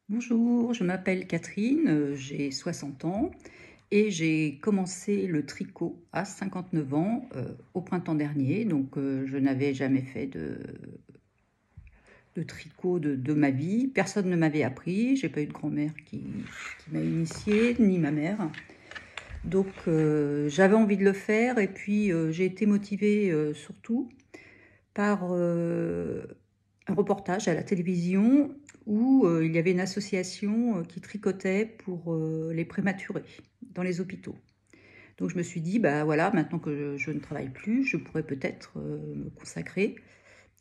Bonjour, je m'appelle Catherine, j'ai 60 ans et j'ai commencé le tricot à 59 ans au printemps dernier. Donc je n'avais jamais fait de tricot de ma vie. Personne ne m'avait appris, j'ai pas eu de grand-mère qui m'a initiée, ni ma mère. Donc j'avais envie de le faire et puis j'ai été motivée surtout par un reportage à la télévision où il y avait une association qui tricotait pour les prématurés dans les hôpitaux. Donc je me suis dit, bah voilà, maintenant que je ne travaille plus, je pourrais peut-être me consacrer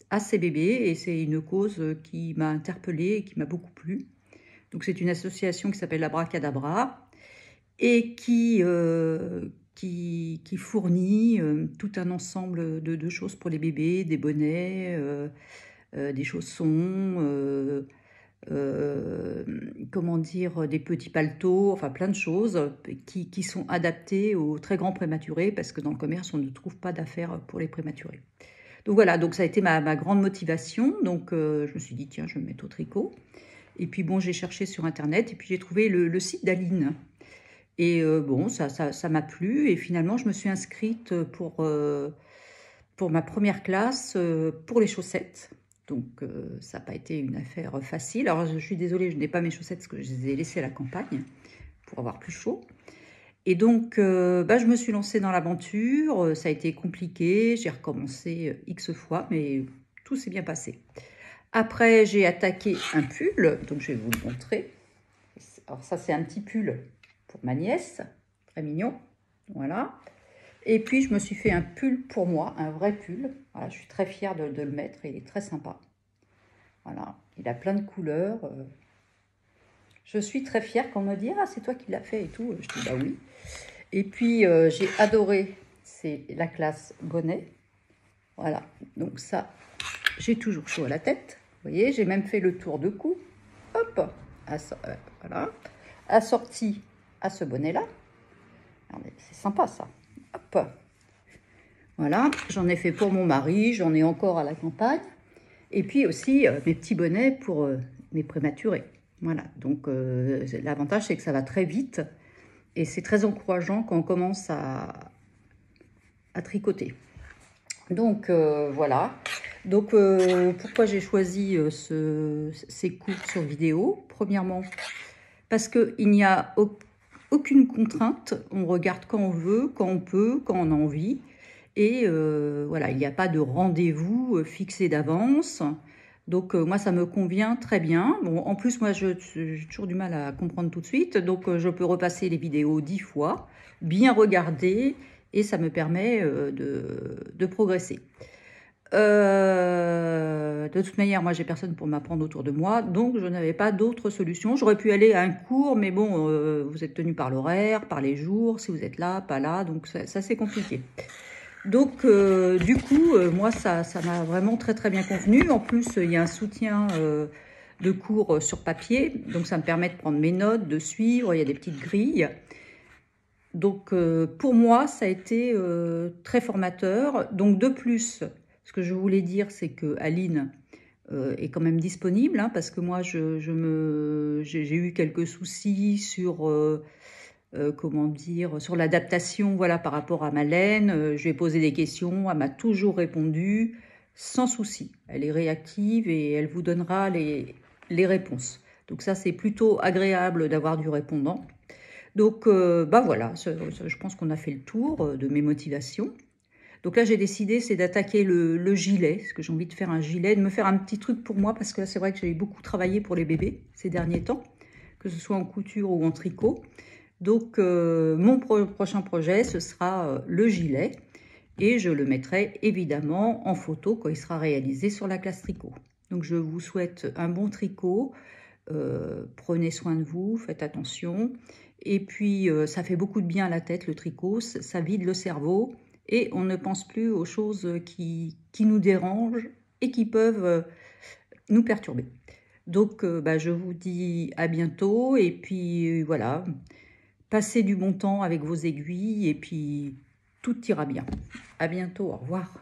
à ces bébés, et c'est une cause qui m'a interpellée et qui m'a beaucoup plu. Donc c'est une association qui s'appelle Abracadabra et qui fournit tout un ensemble de choses pour les bébés, des bonnets, des chaussons, comment dire, des petits paletots, enfin plein de choses qui sont adaptées aux très grands prématurés, parce que dans le commerce, on ne trouve pas d'affaires pour les prématurés. Donc voilà, donc ça a été ma grande motivation. Donc je me suis dit, tiens, je vais me mettre au tricot. Et puis bon, j'ai cherché sur Internet et puis j'ai trouvé le site d'Aline. Et bon, ça m'a plu. Et finalement, je me suis inscrite pour ma première classe pour les chaussettes. Donc ça n'a pas été une affaire facile. Alors je suis désolée, je n'ai pas mes chaussettes parce que je les ai laissées à la campagne pour avoir plus chaud. Et donc je me suis lancée dans l'aventure. Ça a été compliqué, j'ai recommencé X fois, mais tout s'est bien passé. Après, j'ai attaqué un pull, donc je vais vous le montrer. Alors ça, c'est un petit pull pour ma nièce, très mignon, voilà. Et puis, je me suis fait un pull pour moi, un vrai pull. Voilà, je suis très fière de le mettre, il est très sympa. Voilà, il a plein de couleurs. Je suis très fière quand on me dit « Ah, c'est toi qui l'as fait » et tout. Je dis « Bah oui ». Et puis, j'ai adoré, c'est la classe bonnet. Voilà, donc ça, j'ai toujours chaud à la tête. Vous voyez, j'ai même fait le tour de cou. Hop, voilà, assorti à ce bonnet-là. C'est sympa ça. Hop. Voilà, j'en ai fait pour mon mari, j'en ai encore à la campagne. Et puis aussi mes petits bonnets pour mes prématurés. Voilà, donc l'avantage c'est que ça va très vite et c'est très encourageant quand on commence à tricoter. Donc voilà, donc pourquoi j'ai choisi ces cours sur vidéo? Premièrement, parce qu'il n'y a aucune contrainte, on regarde quand on veut, quand on peut, quand on a envie. Et voilà, il n'y a pas de rendez-vous fixé d'avance. Donc moi, ça me convient très bien. Bon, en plus, moi, j'ai toujours du mal à comprendre tout de suite. Donc je peux repasser les vidéos 10 fois, bien regarder, et ça me permet de progresser. De toute manière, moi, j'ai personne pour m'apprendre autour de moi, donc je n'avais pas d'autre solution. J'aurais pu aller à un cours, mais bon, vous êtes tenu par l'horaire, par les jours, si vous êtes là, pas là, donc ça c'est compliqué. Donc, du coup, moi, ça m'a vraiment très très bien convenu. En plus, il y a un soutien de cours sur papier, donc ça me permet de prendre mes notes, de suivre, il y a des petites grilles. Donc, pour moi, ça a été très formateur. Donc, de plus, ce que je voulais dire, c'est que Aline est quand même disponible, hein, parce que moi, j'ai eu quelques soucis sur, comment dire, sur l'adaptation, voilà, par rapport à ma laine. Je lui ai posé des questions, elle m'a toujours répondu sans souci. Elle est réactive et elle vous donnera les réponses. Donc ça, c'est plutôt agréable d'avoir du répondant. Donc, voilà, je pense qu'on a fait le tour de mes motivations. Donc là, j'ai décidé, c'est d'attaquer le gilet, parce que j'ai envie de faire un gilet, de me faire un petit truc pour moi, parce que là, c'est vrai que j'ai beaucoup travaillé pour les bébés ces derniers temps, que ce soit en couture ou en tricot. Donc, mon prochain projet, ce sera le gilet, et je le mettrai évidemment en photo quand il sera réalisé sur la classe tricot. Donc, je vous souhaite un bon tricot. Prenez soin de vous, faites attention. Et puis, ça fait beaucoup de bien à la tête, le tricot. Ça vide le cerveau et on ne pense plus aux choses qui nous dérangent et qui peuvent nous perturber. Donc, je vous dis à bientôt. Et puis, voilà, passez du bon temps avec vos aiguilles et puis tout ira bien. À bientôt, au revoir.